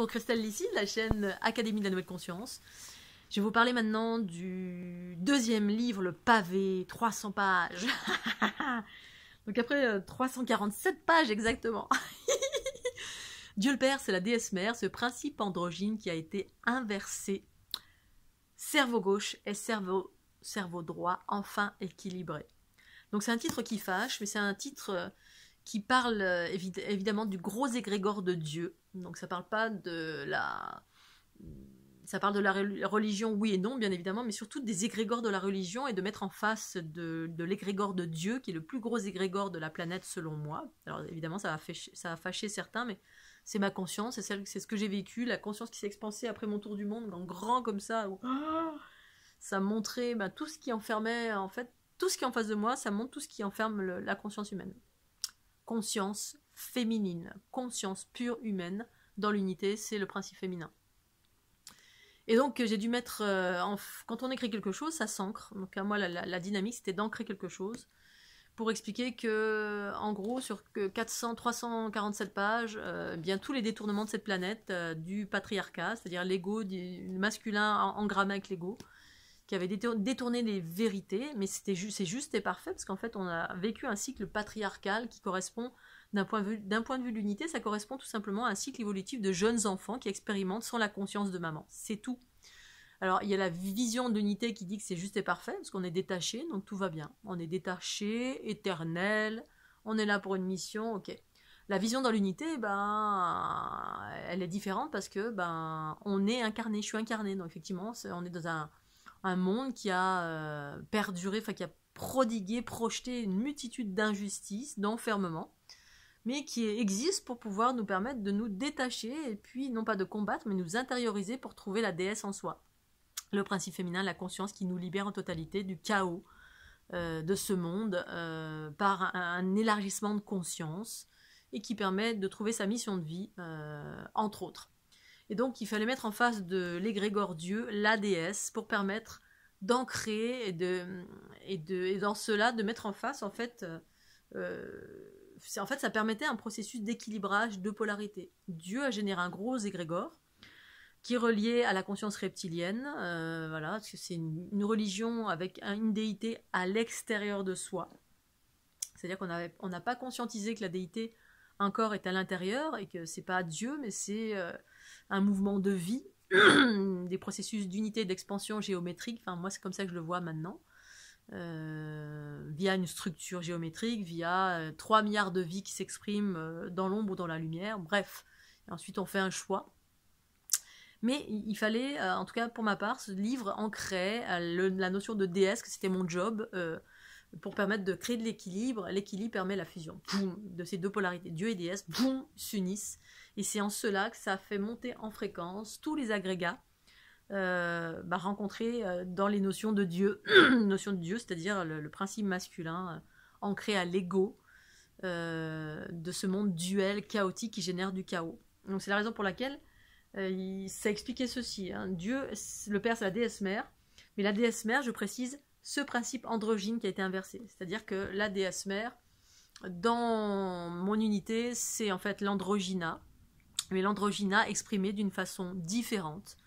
donc Christelle Lissy, de la chaîne Académie de la Nouvelle Conscience. Je vais vous parler maintenant du deuxième livre, le pavé, 300 pages. Donc après 347 pages exactement. Dieu le Père, c'est la déesse mère, ce principe androgyne qui a été inversé. Cerveau gauche et cerveau droit, enfin équilibré. Donc c'est un titre qui fâche, mais c'est un titre qui parle évidemment du gros égrégore de Dieu. Donc ça parle pas de la... Ça parle de la religion, oui et non, bien évidemment, mais surtout des égrégores de la religion et de mettre en face de l'égrégore de Dieu, qui est le plus gros égrégore de la planète selon moi. Alors évidemment, ça a fâché certains, mais c'est ma conscience, c'est ce que j'ai vécu, la conscience qui s'est expansée après mon tour du monde, en grand comme ça, où ça montrait tout ce qui enfermait, en fait, tout ce qui est en face de moi, ça montre tout ce qui enferme la conscience humaine. Conscience féminine, conscience pure humaine, dans l'unité, c'est le principe féminin. Et donc j'ai dû mettre, quand on écrit quelque chose, ça s'ancre. Donc à moi la dynamique c'était d'ancrer quelque chose pour expliquer que, en gros, sur 347 pages, bien tous les détournements de cette planète, du patriarcat, c'est-à-dire l'ego, du masculin engrammé avec l'ego, qui avait détourné les vérités, mais c'est juste et parfait, parce qu'en fait on a vécu un cycle patriarcal qui correspond, d'un point de vue de l'unité, ça correspond tout simplement à un cycle évolutif de jeunes enfants qui expérimentent sans la conscience de maman. C'est tout. Alors, il y a la vision de l'unité qui dit que c'est juste et parfait, parce qu'on est détaché, donc tout va bien. On est détaché, éternel, on est là pour une mission, ok. La vision dans l'unité, elle est différente parce que on est incarné, je suis incarné. Donc effectivement, on est dans un monde qui a perduré, qui a projeté une multitude d'injustices, d'enfermements, mais qui existe pour pouvoir nous permettre de nous détacher, et puis non pas de combattre, mais nous intérioriser pour trouver la déesse en soi. Le principe féminin, la conscience qui nous libère en totalité du chaos de ce monde par un élargissement de conscience et qui permet de trouver sa mission de vie, entre autres. Et donc il fallait mettre en face de l'égrégore Dieu, la déesse, pour permettre d'ancrer et dans cela de mettre en face en fait... ça permettait un processus d'équilibrage de polarité. Dieu a généré un gros égrégore qui est relié à la conscience reptilienne, parce que c'est une religion avec une déité à l'extérieur de soi. C'est-à-dire qu'on n'a pas conscientisé que la déité encore est à l'intérieur et que c'est pas Dieu, mais c'est un mouvement de vie, des processus d'unité et d'expansion géométrique. Enfin, moi, c'est comme ça que je le vois maintenant. Via une structure géométrique, via 3 milliards de vies qui s'expriment dans l'ombre ou dans la lumière, bref. Et ensuite on fait un choix. Mais il fallait, en tout cas pour ma part, ce livre ancrait la notion de déesse, que c'était mon job, pour permettre de créer de l'équilibre. L'équilibre permet la fusion de ces deux polarités. Dieu et déesse s'unissent. Et c'est en cela que ça fait monter en fréquence tous les agrégats rencontrés dans les notions de Dieu, notion de Dieu, c'est-à-dire le principe masculin ancré à l'ego de ce monde duel, chaotique qui génère du chaos. Donc c'est la raison pour laquelle ça expliquait ceci. Dieu, le Père, c'est la déesse mère, mais la déesse mère, je précise, ce principe androgyne qui a été inversé. C'est-à-dire que la déesse mère, dans mon unité, c'est en fait l'androgyna, mais l'androgyna exprimé d'une façon différente,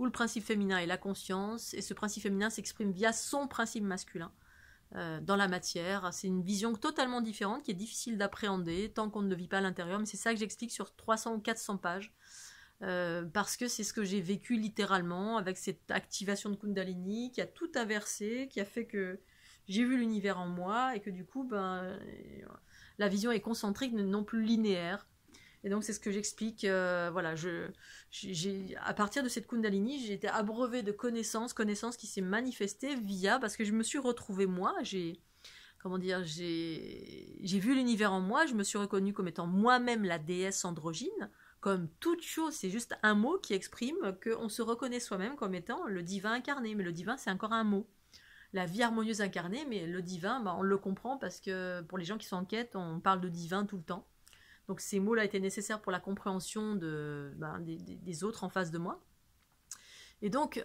où le principe féminin est la conscience, et ce principe féminin s'exprime via son principe masculin dans la matière. C'est une vision totalement différente qui est difficile d'appréhender tant qu'on ne le vit pas à l'intérieur, mais c'est ça que j'explique sur 300 ou 400 pages, parce que c'est ce que j'ai vécu littéralement avec cette activation de Kundalini qui a tout inversé, qui a fait que j'ai vu l'univers en moi et que du coup la vision est concentrique, non plus linéaire. Et donc c'est ce que j'explique, à partir de cette Kundalini, j'ai été abreuvée de connaissances qui s'est manifestée parce que je me suis retrouvée moi, j'ai vu l'univers en moi, je me suis reconnue comme étant moi-même la déesse androgyne, comme toute chose, c'est juste un mot qui exprime qu'on se reconnaît soi-même comme étant le divin incarné, mais le divin c'est encore un mot. La vie harmonieuse incarnée, mais le divin, on le comprend parce que pour les gens qui sont en quête, on parle de divin tout le temps. Donc ces mots-là étaient nécessaires pour la compréhension des autres en face de moi. Et donc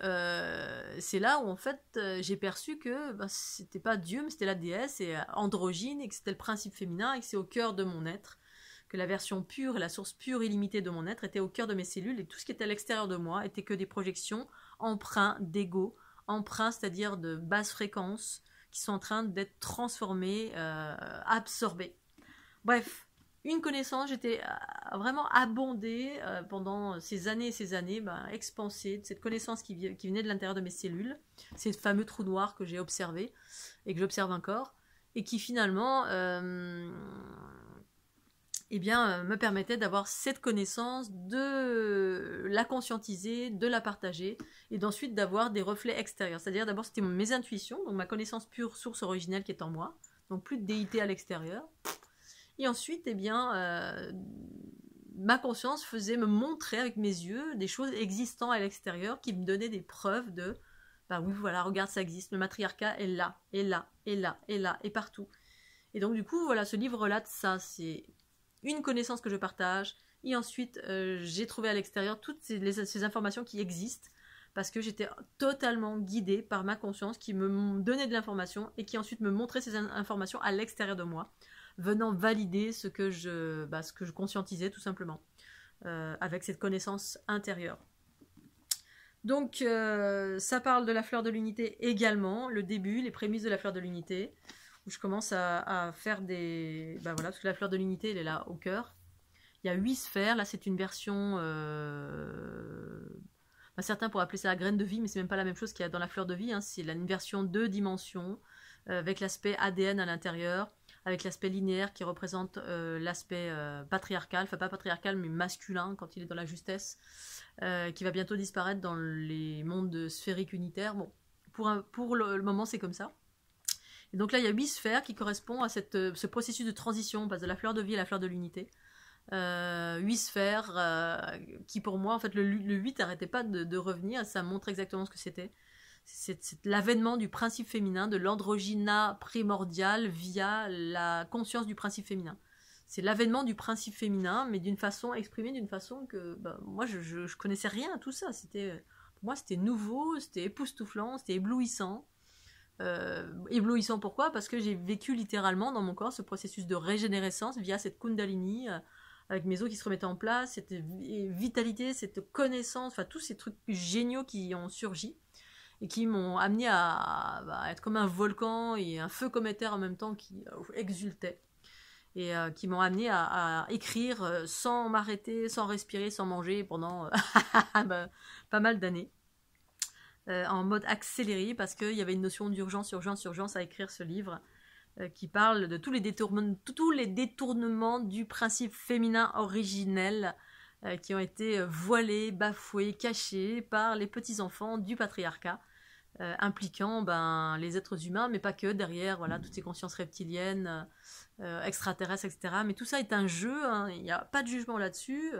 c'est là où en fait j'ai perçu que c'était pas Dieu, mais c'était la déesse, et androgyne, et que c'était le principe féminin, et que c'est au cœur de mon être que la version pure et la source pure illimitée de mon être était au cœur de mes cellules et tout ce qui était à l'extérieur de moi était que des projections empreints d'ego, empreints c'est-à-dire de basse fréquence qui sont en train d'être transformées, absorbées. Bref, une connaissance, j'étais vraiment abondée pendant ces années et ces années, expansée de cette connaissance qui venait de l'intérieur de mes cellules, ces fameux trous noirs que j'ai observés et que j'observe encore, et qui finalement me permettait d'avoir cette connaissance, de la conscientiser, de la partager, et d'ensuite d'avoir des reflets extérieurs. C'est-à-dire d'abord c'était mes intuitions, donc ma connaissance pure, source originelle qui est en moi, donc plus de déité à l'extérieur. Et ensuite, ma conscience faisait me montrer avec mes yeux des choses existant à l'extérieur qui me donnaient des preuves de oui, voilà, regarde, ça existe. Le matriarcat est là, est là, est là, est là, est partout. Et donc, du coup, voilà, ce livre relate ça. C'est une connaissance que je partage. Et ensuite, j'ai trouvé à l'extérieur toutes ces informations qui existent parce que j'étais totalement guidée par ma conscience qui me donnait de l'information et qui ensuite me montrait ces informations à l'extérieur de moi, venant valider ce que je conscientisais tout simplement, avec cette connaissance intérieure. Donc, ça parle de la fleur de l'unité également, le début, les prémices de la fleur de l'unité, où je commence à faire des... voilà, parce que la fleur de l'unité, elle est là au cœur. Il y a 8 sphères, là c'est une version... certains pourraient appeler ça la graine de vie, mais c'est même pas la même chose qu'il y a dans la fleur de vie, hein. C'est une version 2 dimensions, avec l'aspect ADN à l'intérieur, avec l'aspect linéaire qui représente l'aspect patriarcal, enfin pas patriarcal mais masculin quand il est dans la justesse, qui va bientôt disparaître dans les mondes sphériques unitaires. Bon, pour le moment c'est comme ça. Et donc là il y a 8 sphères qui correspondent à ce processus de transition, on passe de la fleur de vie à la fleur de l'unité. 8 sphères qui pour moi, en fait le 8 n'arrêtait pas de revenir, ça montre exactement ce que c'était. C'est l'avènement du principe féminin, de l'androgyna primordial via la conscience du principe féminin. C'est l'avènement du principe féminin, mais d'une façon exprimée, d'une façon que moi je connaissais rien à tout ça. Pour moi c'était nouveau, c'était époustouflant, c'était éblouissant. Éblouissant pourquoi ? Parce que j'ai vécu littéralement dans mon corps ce processus de régénérescence via cette kundalini, avec mes os qui se remettaient en place, cette vitalité, cette connaissance, enfin tous ces trucs géniaux qui ont surgi et qui m'ont amené à être comme un volcan et un feu cométaire en même temps qui exultait, et qui m'ont amené à écrire sans m'arrêter, sans respirer, sans manger pendant pas mal d'années, en mode accéléré, parce qu'il y avait une notion d'urgence, urgence, urgence à écrire ce livre qui parle de tous les détournements du principe féminin originel qui ont été voilés, bafoués, cachés par les petits-enfants du patriarcat, impliquant les êtres humains, mais pas que, derrière toutes ces consciences reptiliennes, extraterrestres, etc. Mais tout ça est un jeu, hein, il n'y a pas de jugement là-dessus.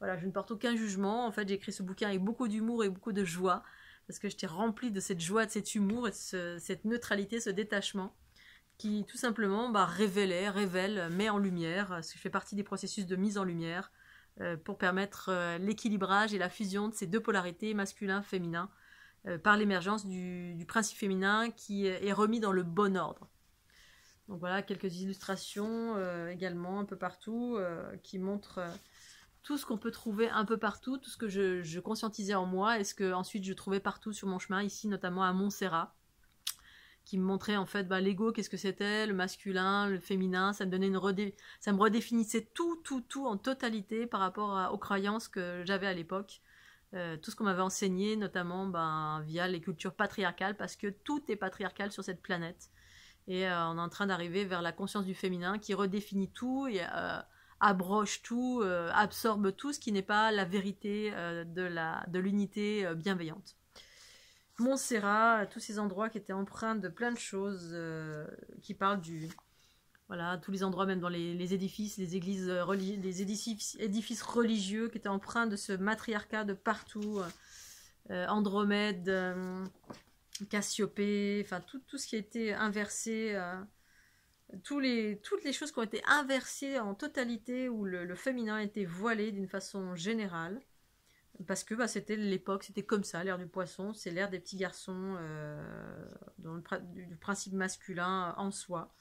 Je ne porte aucun jugement. En fait, j'ai écrit ce bouquin avec beaucoup d'humour et beaucoup de joie, parce que j'étais remplie de cette joie, de cet humour et de cette neutralité, ce détachement, qui tout simplement révèle, met en lumière, parce que je fais partie des processus de mise en lumière, pour permettre l'équilibrage et la fusion de ces deux polarités, masculin-féminin, par l'émergence du principe féminin qui est remis dans le bon ordre. Donc voilà, quelques illustrations également un peu partout, qui montrent tout ce qu'on peut trouver un peu partout, tout ce que je conscientisais en moi, et ce que ensuite je trouvais partout sur mon chemin, ici notamment à Montserrat, qui me montrait en fait l'ego, qu'est-ce que c'était, le masculin, le féminin, ça me donnait ça me redéfinissait tout en totalité par rapport aux croyances que j'avais à l'époque, tout ce qu'on m'avait enseigné, notamment via les cultures patriarcales, parce que tout est patriarcal sur cette planète, et on est en train d'arriver vers la conscience du féminin qui redéfinit tout et abroge tout, absorbe tout ce qui n'est pas la vérité de l'unité bienveillante. Montserrat, tous ces endroits qui étaient empreints de plein de choses, qui parlent tous les endroits, même dans les édifices, les églises, les édifices religieux qui étaient empreints de ce matriarcat de partout, Andromède, Cassiopée, enfin tout ce qui a été inversé, toutes les choses qui ont été inversées en totalité, où le féminin a été voilé d'une façon générale. Parce que c'était l'époque, c'était comme ça, l'ère du poisson, c'est l'ère des petits garçons, du principe masculin en soi.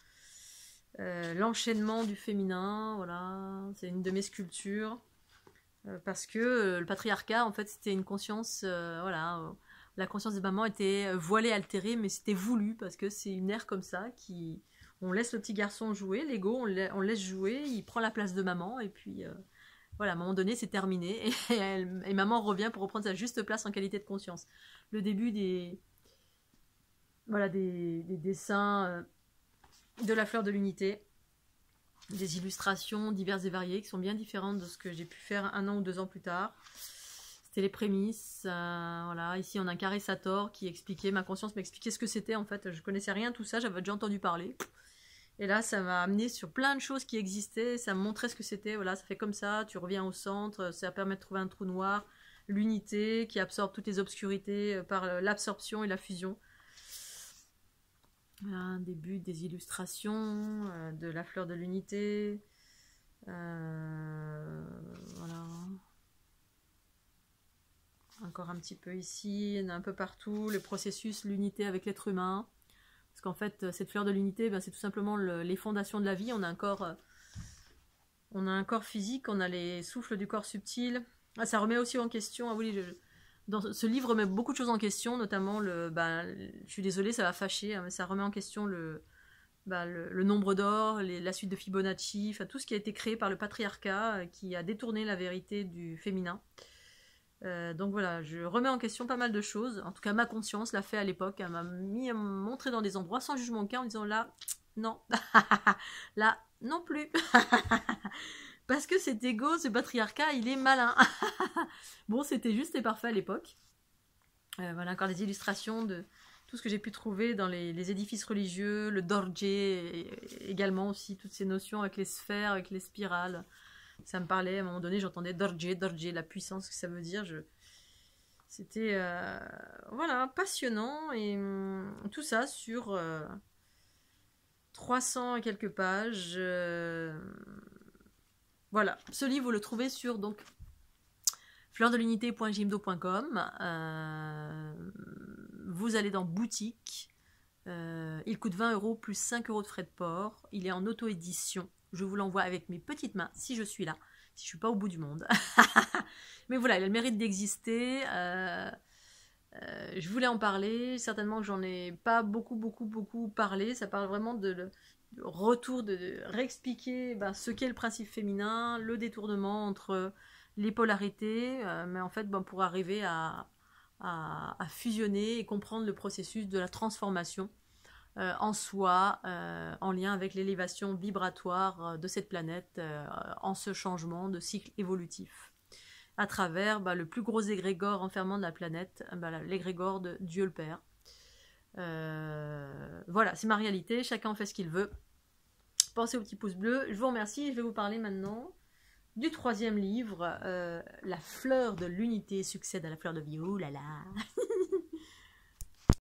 l'enchaînement du féminin, voilà, c'est une de mes sculptures. Parce que le patriarcat, en fait, c'était une conscience, voilà, la conscience des mamans était voilée, altérée, mais c'était voulu, parce que c'est une ère comme ça, qui, on laisse le petit garçon jouer, l'ego, on le laisse jouer, il prend la place de maman, et puis, voilà, à un moment donné, c'est terminé, et maman revient pour reprendre sa juste place en qualité de conscience. Le début voilà, des dessins de la fleur de l'unité, des illustrations diverses et variées qui sont bien différentes de ce que j'ai pu faire 1 an ou 2 ans plus tard. C'était les prémices. Voilà. Ici, on a un carré Sator qui expliquait, ma conscience m'expliquait ce que c'était en fait. Je connaissais rien de tout ça, j'avais déjà entendu parler. Et là, ça m'a amené sur plein de choses qui existaient, ça me montrait ce que c'était. Voilà, ça fait comme ça, tu reviens au centre, ça permet de trouver un trou noir, l'unité qui absorbe toutes les obscurités par l'absorption et la fusion. Un début des illustrations, de la fleur de l'unité. Voilà. Encore un petit peu ici, il y en a un peu partout. Le processus, l'unité avec l'être humain. Parce qu'en fait, cette fleur de l'unité, ben, c'est tout simplement les fondations de la vie. On a un corps physique, on a les souffles du corps subtil. Ah, ça remet aussi en question, ah oui, dans ce livre met beaucoup de choses en question, notamment je suis désolée, ça va fâcher, hein, mais ça remet en question le nombre d'or, la suite de Fibonacci, enfin tout ce qui a été créé par le patriarcat, qui a détourné la vérité du féminin. Donc voilà, je remets en question pas mal de choses. En tout cas, ma conscience l'a fait à l'époque. Elle m'a mis à me montrer dans des endroits sans jugement aucun en disant là, non, là, non plus. Parce que cet ego, ce patriarcat, il est malin. Bon, c'était juste et parfait à l'époque. Voilà encore des illustrations de tout ce que j'ai pu trouver dans les édifices religieux, le dorje également aussi, toutes ces notions avec les sphères, avec les spirales. Ça me parlait, à un moment donné, j'entendais dorje, la puissance que ça veut dire. C'était voilà, passionnant, et tout ça sur 300 et quelques pages. Voilà, ce livre, vous le trouvez sur donc fleurdelunité.jimdo.com. Vous allez dans boutique. Il coûte 20 € plus 5 € de frais de port. Il est en auto-édition. Je vous l'envoie avec mes petites mains si je suis là, si je suis pas au bout du monde. Mais voilà, il a le mérite d'exister. Je voulais en parler. Certainement que j'en ai pas beaucoup parlé. Ça parle vraiment de retour, de réexpliquer ce qu'est le principe féminin, le détournement entre les polarités, mais en fait pour arriver à fusionner et comprendre le processus de la transformation en soi, en lien avec l'élévation vibratoire de cette planète, en ce changement de cycle évolutif, à travers le plus gros égrégore enfermant de la planète, l'égrégore de Dieu le Père. Voilà, c'est ma réalité, chacun en fait ce qu'il veut. Pensez au petit pouce bleu, je vous remercie. Je vais vous parler maintenant du 3e livre, La fleur de l'unité succède à la fleur de vie. Oh là là.